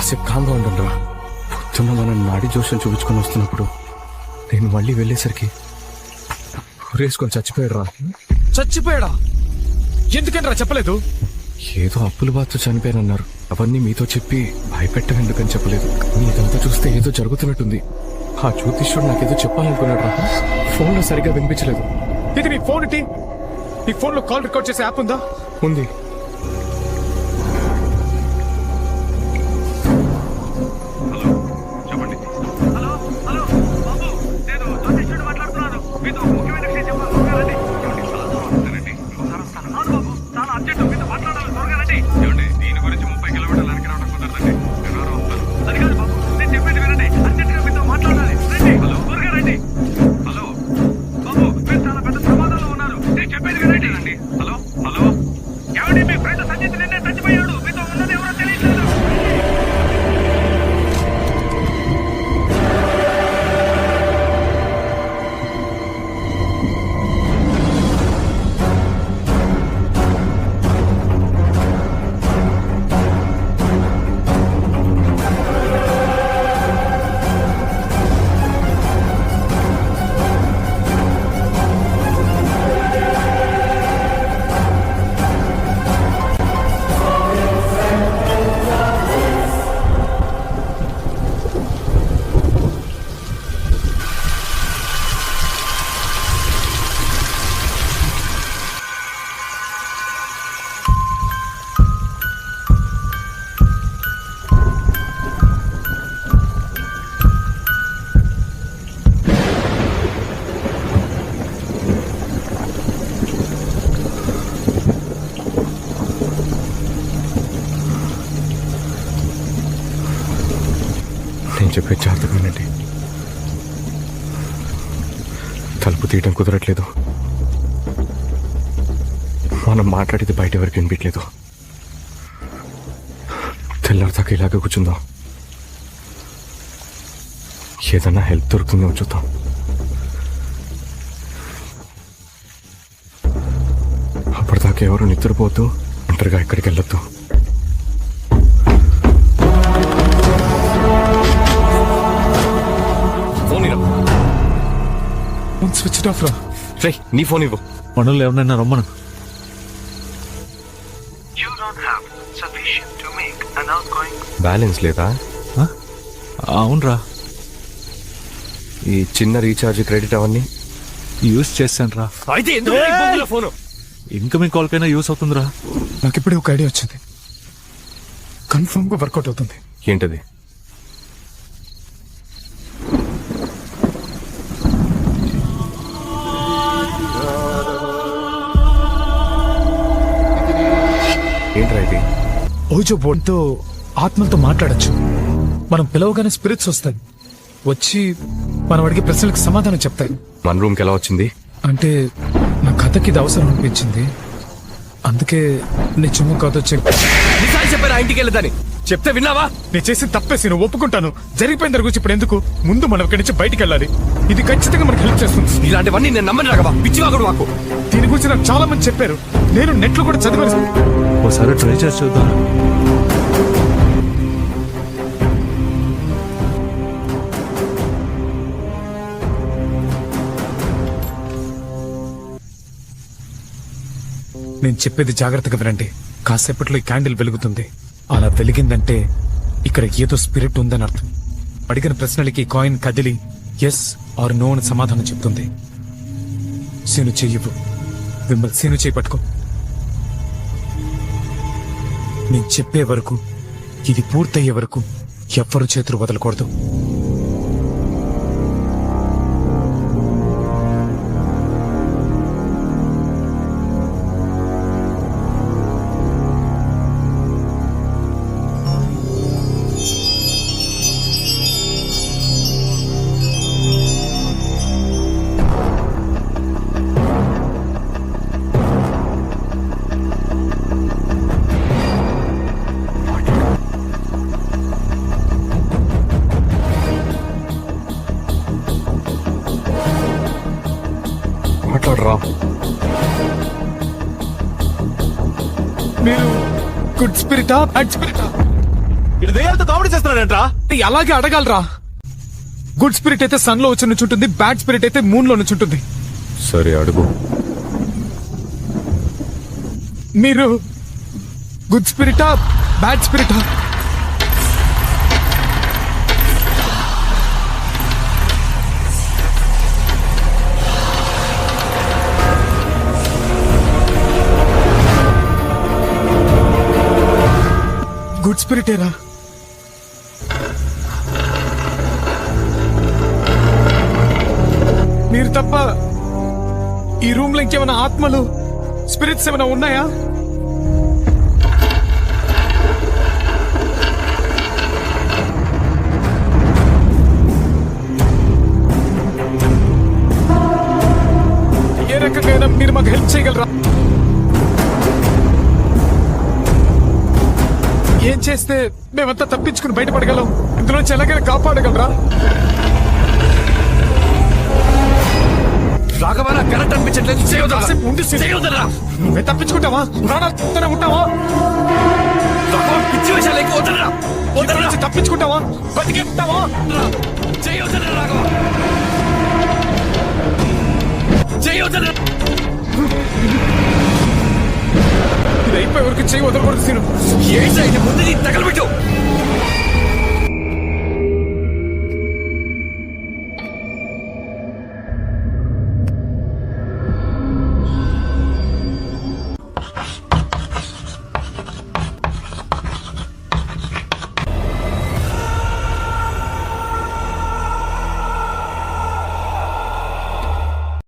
కాసేపు కాంగా ఉండండిరా. పొద్దున్న మనం నాడి జోషం చూపించుకొని వస్తున్నప్పుడు నేను మళ్ళీ వెళ్ళేసరికి ఊరేసుకొని చచ్చిపోయాడు రా. చచ్చిపోయాడా? ఎందుకంటే చెప్పలేదు. ఏదో అప్పుల బాధతో చనిపోయానన్నారు. అవన్నీ మీతో చెప్పి భయపెట్టం ఎందుకని చెప్పలేదు. కానీ ఇదంతా చూస్తే ఏదో జరుగుతున్నట్టుంది. ఆ జ్యోతిష్యుడు నాకేదో చెప్పాలనుకున్నాడు రా. ఫోన్లో సరిగ్గా వినిపించలేదు. ఇది నీ ఫోన్ ఏంటి? నీ ఫోన్లో కాల్ రికార్డ్ చేసే యాప్ ఉందా? ఉంది. నేను చెప్పే జాగ్రత్తగా వినండి. తలుపు తీయడం కుదరట్లేదు. మనం మాట్లాడేది బయట వరకు వినిపించలేదు. తెల్లారిదాకా ఇలాగే కూర్చుందాం. ఏదన్నా హెల్ప్ దొరుకుతుందేమో చూద్దాం. అప్పటిదాకా ఎవరు నిద్రపోతూ ఒంటరిగా ఎక్కడికి వెళ్ళొద్దు. స్విచ్ ఆఫ్ రా. రే నీ ఫోన్ ఇవ్వు. మనలో ఎవరైనా రమ్మను. బ్యాలెన్స్ లేదా? అవునరా, ఈ చిన్న రీఛార్జ్ క్రెడిట్ అవన్నీ యూస్ చేశాను రా. అయితే ఎందుకు ఫోను? ఇన్కమింగ్ కాల్ కైనా యూస్ అవుతుందిరా. నాకు ఇప్పుడే ఒక ఐడియా వచ్చింది. కన్ఫర్మ్ గా వర్కౌట్ అవుతుంది. ఏంటది? ఏంట్రా ఇది? ఓజో బోర్డ్తో ఆత్మలతో మాట్లాడచ్చు. మనం పిలవగానే స్పిరిట్స్ వస్తాయి. వచ్చి మనం అడిగే ప్రశ్నలకు సమాధానం చెప్తాయి. మన రూమ్కి ఎలా వచ్చింది? అంటే నా కథకి ఇది అవసరం అనిపించింది. అందుకే నిజమో కాదో చెప్పారా ఇంటికి వెళ్ళదని చెప్తే విన్నావా? నేను చేసి తప్పేసి నువ్వు ఒప్పుకుంటాను. జరిగిపోయిన దాని గురించి ఇప్పుడు ఎందుకు? ముందు మనం ఇక్కడి నుంచి బయటికి వెళ్ళాలి. ఇది ఖచ్చితంగా మనకు హెల్ప్ చేస్తుంది. ఇలాంటివన్నీ నేను నమ్మని రాగవా? పిచ్చివాగుడు మాకు. దీని గురించి నాకు చాలా మంది చెప్పారు. నేను నెట్లో కూడా చదివాను. ఒకసారి ట్రై చేసి చూద్దాం. నేను చెప్పేది జాగ్రత్తగా వినండి. కాసేపట్లో ఈ క్యాండిల్ వెలుగుతుంది. అలా వెలిగిందంటే ఇక్కడ ఏదో స్పిరిట్ ఉందని అర్థం. అడిగిన ప్రశ్నలకి కాయిన్ కదిలి ఎస్ ఆర్ నో అని సమాధానం చెప్తుంది. సీను చెయ్యవు. విమల్ సీను చేయి పట్టుకో. నేను చెప్పే వరకు, ఇది పూర్తయ్యే వరకు ఎవ్వరూ చేతులు వదలకూడదు. మాట్లాడరా. మీరు గుడ్ స్పిరిటా బ్యాడ్ స్పిరిటా? వీడు దెయ్యాలతో కామెడీ చేస్తున్నాడంట్రా. అలాగే అడగాలరా. గుడ్ స్పిరిట్ అయితే సన్ లో వచ్చి నుంచుంటుంది, బ్యాడ్ స్పిరిట్ అయితే మూన్ లో నుంచుంటుంది. సరే అడుగు. మీరు గుడ్ స్పిరిటా బ్యాడ్ స్పిరిటా? గుడ్ స్పిరిటేరా. మీరు తప్ప ఈ రూమ్ లో ఇంకేమైనా ఆత్మలు స్పిరిట్స్ ఏమైనా ఉన్నాయా? ఏ రకంగా మీరు మాకు హెల్ప్ చేయగలరా? ఏం చేస్తే మేమంతా తప్పించుకుని బయటపడగలం? ఇందులోంచి ఎలాగైనా కాపాడగలరా? రాఘవరా కరెక్ట్ అనిపించట్లేదు. కాసేపు ఉండి చేయొద్దరా. నువ్వే తప్పించుకుంటావా? ప్రాణాలతోనే ఉంటావా? పిచ్చి వేషాలు ఎక్కువ వదలరా. ఇందులో నుంచి తప్పించుకుంటావా? బతికే ఉంటావా? చేయొద్దరా రాఘవ, చేయొద్దరా. ఇది అయిపోయే వరకు చేయి వదలకూడదు సీను. ఏంటి ముందు తగలబెట్టు.